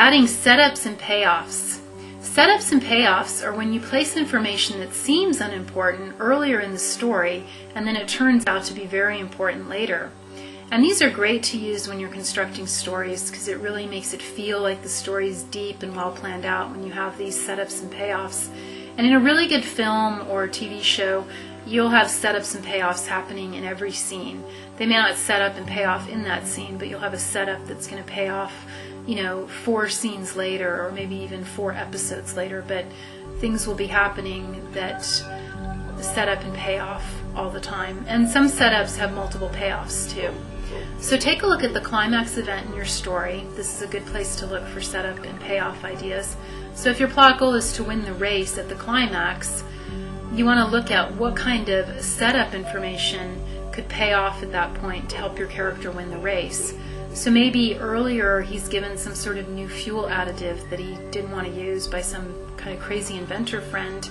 Adding setups and payoffs. Setups and payoffs are when you place information that seems unimportant earlier in the story and then it turns out to be very important later. And these are great to use when you're constructing stories because it really makes it feel like the story is deep and well planned out when you have these setups and payoffs. And in a really good film or TV show, you'll have setups and payoffs happening in every scene. They may not set up and pay off in that scene, but you'll have a setup that's going to pay off, 4 scenes later or maybe even 4 episodes later, but things will be happening that set up and pay off all the time. And some setups have multiple payoffs too. So take a look at the climax event in your story. This is a good place to look for setup and payoff ideas. So if your plot goal is to win the race at the climax, you want to look at what kind of setup information could pay off at that point to help your character win the race. So maybe earlier he's given some sort of new fuel additive that he didn't want to use by some kind of crazy inventor friend,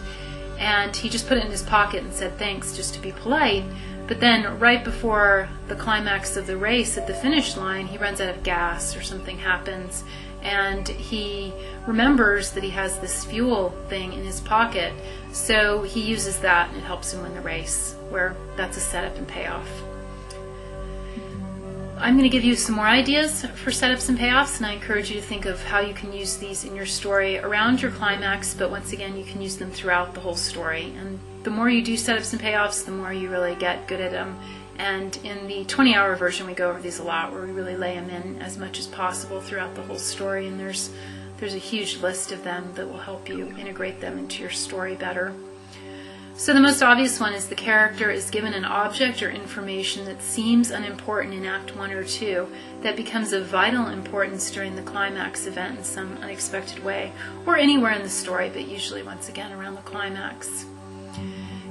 and he just put it in his pocket and said thanks just to be polite. But then right before the climax of the race at the finish line, he runs out of gas or something happens, and he remembers that he has this fuel thing in his pocket, so he uses that and it helps him win the race, where that's a setup and payoff. I'm going to give you some more ideas for setups and payoffs, and I encourage you to think of how you can use these in your story around your climax, but once again you can use them throughout the whole story. And the more you do setups and payoffs, the more you really get good at them. And in the 20-hour version we go over these a lot, where we really lay them in as much as possible throughout the whole story, and there's a huge list of them that will help you integrate them into your story better. So the most obvious one is the character is given an object or information that seems unimportant in Act 1 or 2 that becomes of vital importance during the climax event in some unexpected way, or anywhere in the story, but usually once again around the climax.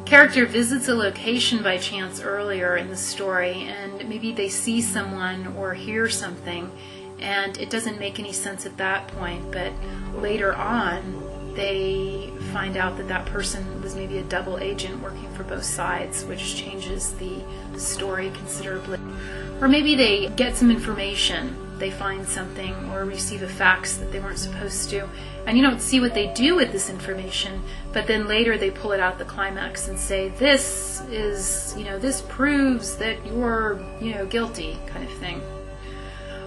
Character visits a location by chance earlier in the story, and maybe they see someone or hear something, and it doesn't make any sense at that point, but later on they find out that that person was maybe a double agent working for both sides, which changes the story considerably. Or maybe they get some information, they find something or receive a fax that they weren't supposed to, and you don't see what they do with this information, but then later they pull it out the climax and say, this is, this proves that you're, guilty, kind of thing.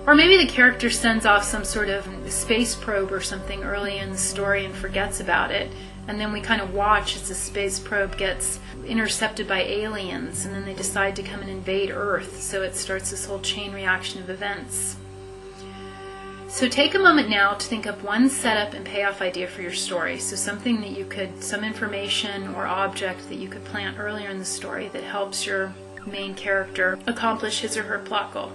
Or maybe the character sends off some sort of space probe or something early in the story and forgets about it, and then we kind of watch as the space probe gets intercepted by aliens, and then they decide to come and invade Earth, so it starts this whole chain reaction of events. So take a moment now to think up one setup and payoff idea for your story. So something that some information or object that you could plant earlier in the story that helps your main character accomplish his or her plot goal.